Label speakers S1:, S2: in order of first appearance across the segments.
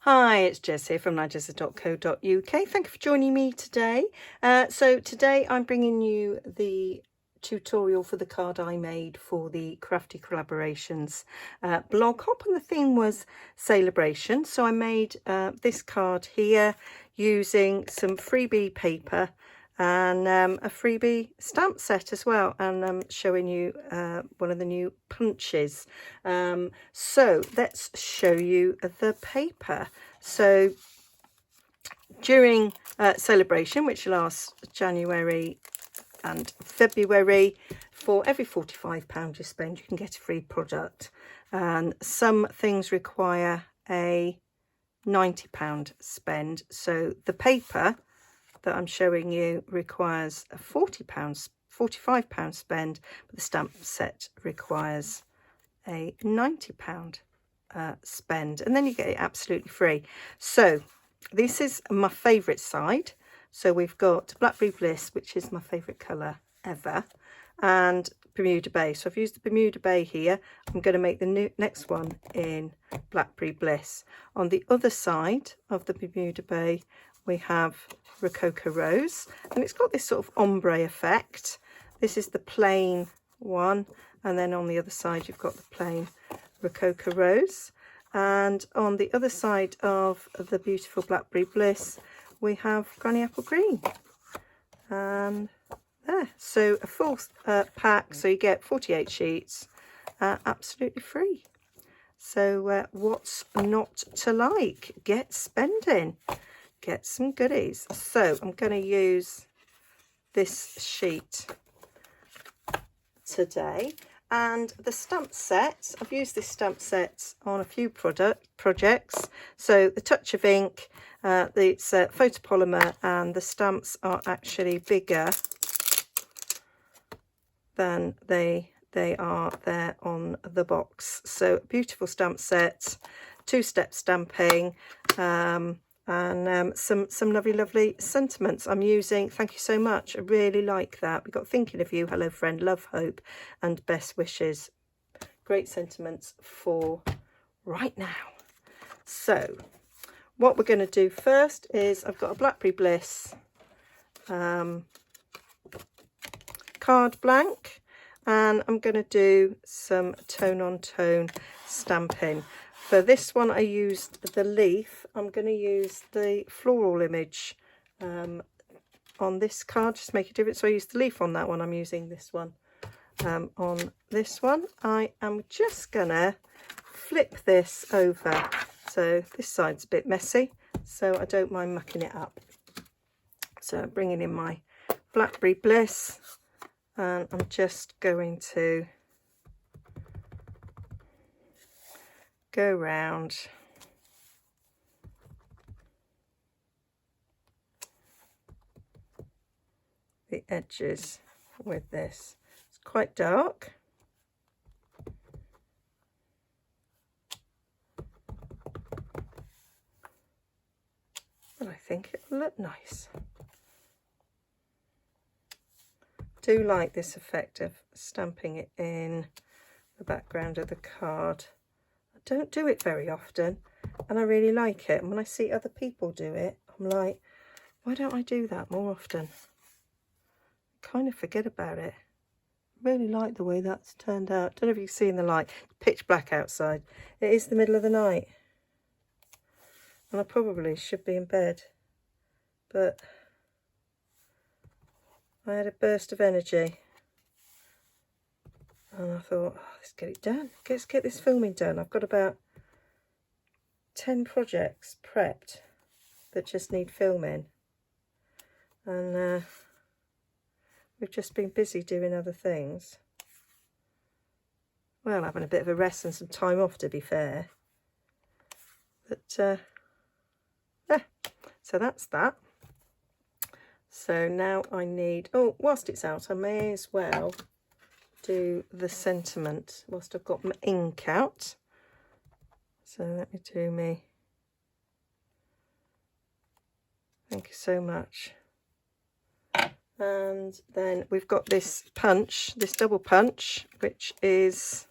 S1: Hi, it's Jess here from Nigezza.co.uk. Thank you for joining me today. So today I'm bringing you the tutorial for the card I made for the Crafty Collaborations blog hop, and the theme was Sale-A-Bration. So I made this card here using some freebie paper and a freebie stamp set as well, and I'm showing you one of the new punches. So let's show you the paper. So during Sale-A-Bration, which lasts January and February, for every £45 you spend you can get a free product, and some things require a £90 spend. So the paper that I'm showing you requires a £45 spend, but the stamp set requires a £90 spend, and then you get it absolutely free. So this is my favourite side. So we've got Blackberry Bliss, which is my favourite colour ever, and Bermuda Bay. So I've used the Bermuda Bay here. I'm going to make the next one in Blackberry Bliss. On the other side of the Bermuda Bay we have Rococo Rose, and it's got this sort of ombre effect. This is the plain one, and then on the other side you've got the plain Rococo Rose, and on the other side of the beautiful Blackberry Bliss we have Granny Apple Green. And there, so a full pack, so you get 48 sheets absolutely free. So what's not to like? Get spending, get some goodies. So I'm going to use this sheet today, and the stamp set, I've used this stamp set on a few projects. So the touch of ink, it's photopolymer, and the stamps are actually bigger than they are there on the box. So beautiful stamp set, two-step stamping, and some lovely sentiments I'm using. Thank you so much, I really like that. We've got thinking of you, hello friend, love, hope and best wishes. Great sentiments for right now. So what we're going to do first is, I've got a Blackberry Bliss card blank, and I'm going to do some tone on tone stamping. For this one I used the leaf. I'm going to use the floral image on this card, just make a difference. So I used the leaf on that one, I'm using this one on this one. I am just going to flip this over, so this side's a bit messy, so I don't mind mucking it up. So I'm bringing in my Blackberry Bliss, and I'm just going to go round the edges with this. It's quite dark, but I think it will look nice. Do like this effect of stamping it in the background of the card. I don't do it very often, and I really like it. And when I see other people do it, I'm like, why don't I do that more often? I kind of forget about it. I really like the way that's turned out. Don't know if you can see in the light, it's pitch black outside. It is the middle of the night, and I probably should be in bed, but I had a burst of energy and I thought, oh, let's get it done. Let's get this filming done. I've got about 10 projects prepped that just need filming, and we've just been busy doing other things. Well, having a bit of a rest and some time off, to be fair. But yeah, so that's that. So now I need, oh, whilst it's out, I may as well do the sentiment whilst I've got my ink out. So let me do me. Thank you so much. And then we've got this punch, this double punch, which is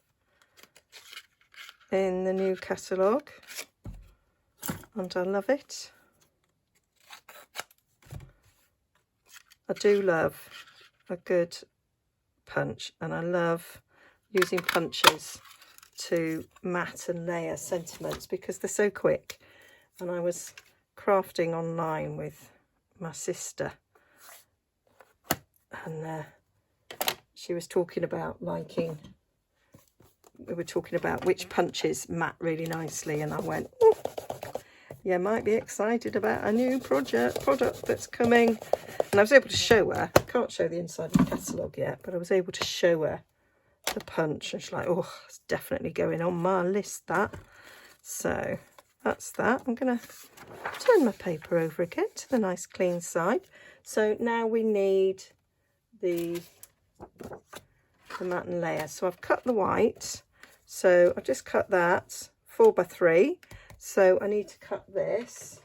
S1: in the new catalogue. and I love it. I do love a good punch, and I love using punches to mat and layer sentiments because they're so quick. And I was crafting online with my sister, and she was talking about liking, we were talking about which punches mat really nicely, and I went, oh, yeah, might be excited about a new product that's coming. And I was able to show her. I can't show the inside of the catalogue yet, but I was able to show her the punch, and she's like, oh, it's definitely going on my list, that. So that's that. I'm going to turn my paper over again to the nice clean side. So now we need the mat and layer. So I've cut the white, so I've just cut that 4 by 3. So I need to cut this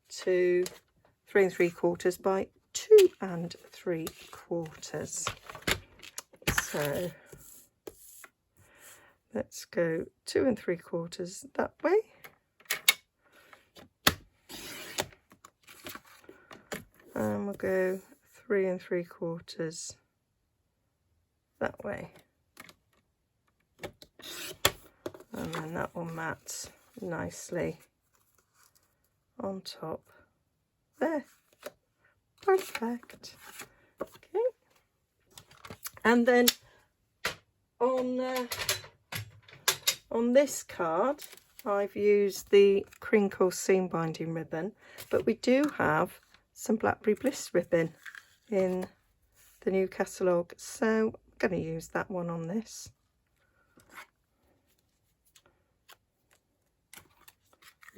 S1: to 3 3/4 by 2 3/4. So let's go 2 3/4 that way. And we'll go 3 3/4 that way. And then that will mat nicely on top there. Perfect. Okay. And then on this card, I've used the crinkle seam binding ribbon, but we do have some Blackberry Bliss ribbon in the new catalogue, so I'm going to use that one on this.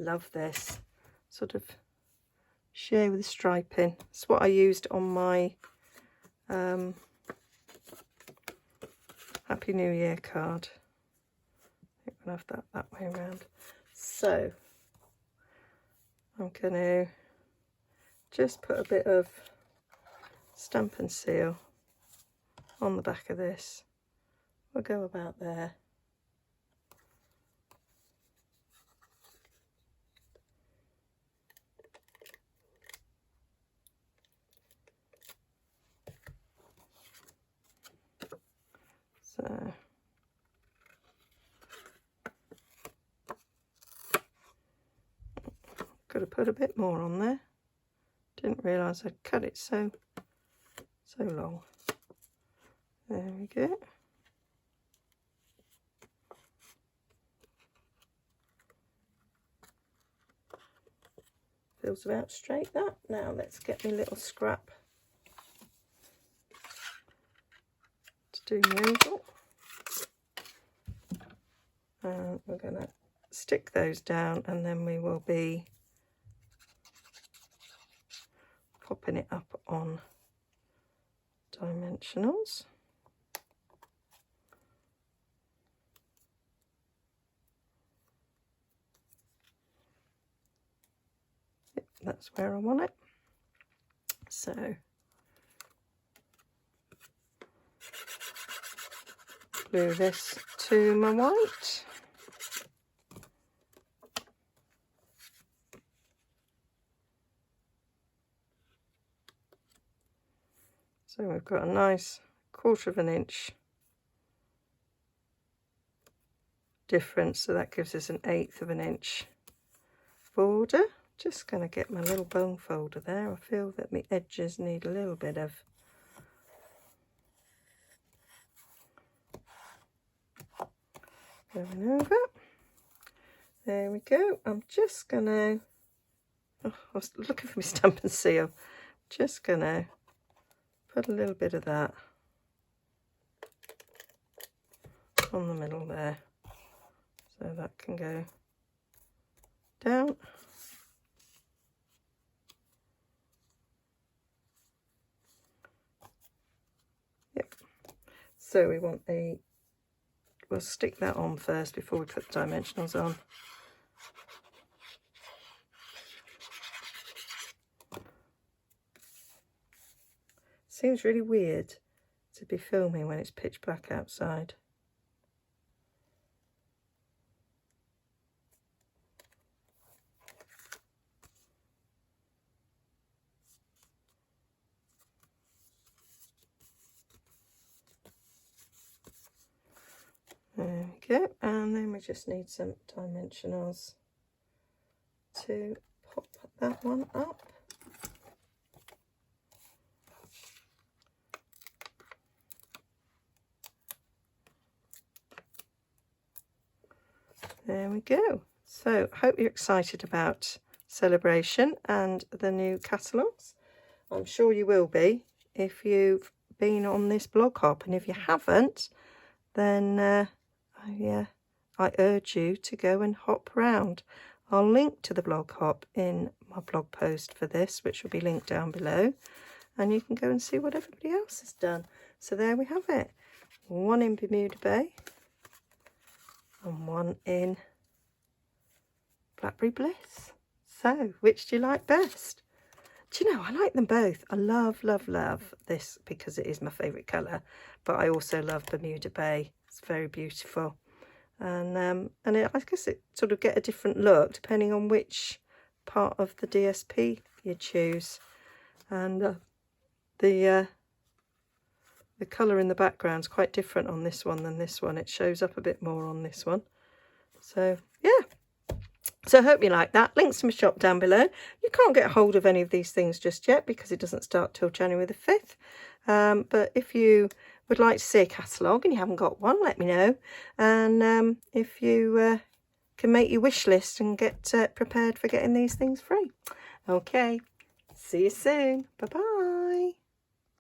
S1: Love this sort of share with the striping. It's what I used on my Happy New Year card. I think we'll have that way around. So I'm going to just put a bit of Stamp and Seal on the back of this. We'll go about there. So could have put a bit more on there. Didn't realise I'd cut it so long. There we go. Feels about straight, that. Now let's get my little scrap to do the oval. And we're going to stick those down, and then we will be popping it up on dimensionals. Yep, that's where I want it. So glue this to my white. So we've got a nice 1/4 of an inch difference, so that gives us an 1/8 of an inch border. Just going to get my little bone folder there. I feel that my edges need a little bit of going over. There we go. I'm just going to, I was looking for my Stamp and Seal. Just going to put a little bit of that on the middle there, so that can go down. Yep. So we want we'll stick that on first before we put the dimensionals on. Seems really weird to be filming when it's pitch black outside. go, and then we just need some dimensionals to pop that one up. There we go. So hope you're excited about Sale-A-Bration and the new catalogues. I'm sure you will be if you've been on this blog hop, and if you haven't, then I urge you to go and hop round. I'll link to the blog hop in my blog post for this, which will be linked down below, and you can go and see what everybody else has done. So there we have it, one in Bermuda Bay and one in Blackberry Bliss. So which do you like best? Do you know, I like them both. I love this because it is my favourite colour, but I also love Bermuda Bay. It's very beautiful, and I guess it sort of get a different look depending on which part of the DSP you choose, and the colour in the background is quite different on this one than this one. It shows up a bit more on this one. So yeah, so I hope you like that. Links to my shop down below. You can't get hold of any of these things just yet because it doesn't start till January the 5th. But if you would like to see a catalogue and you haven't got one, let me know. And if you can make your wish list and get prepared for getting these things free. Okay, see you soon. Bye-bye.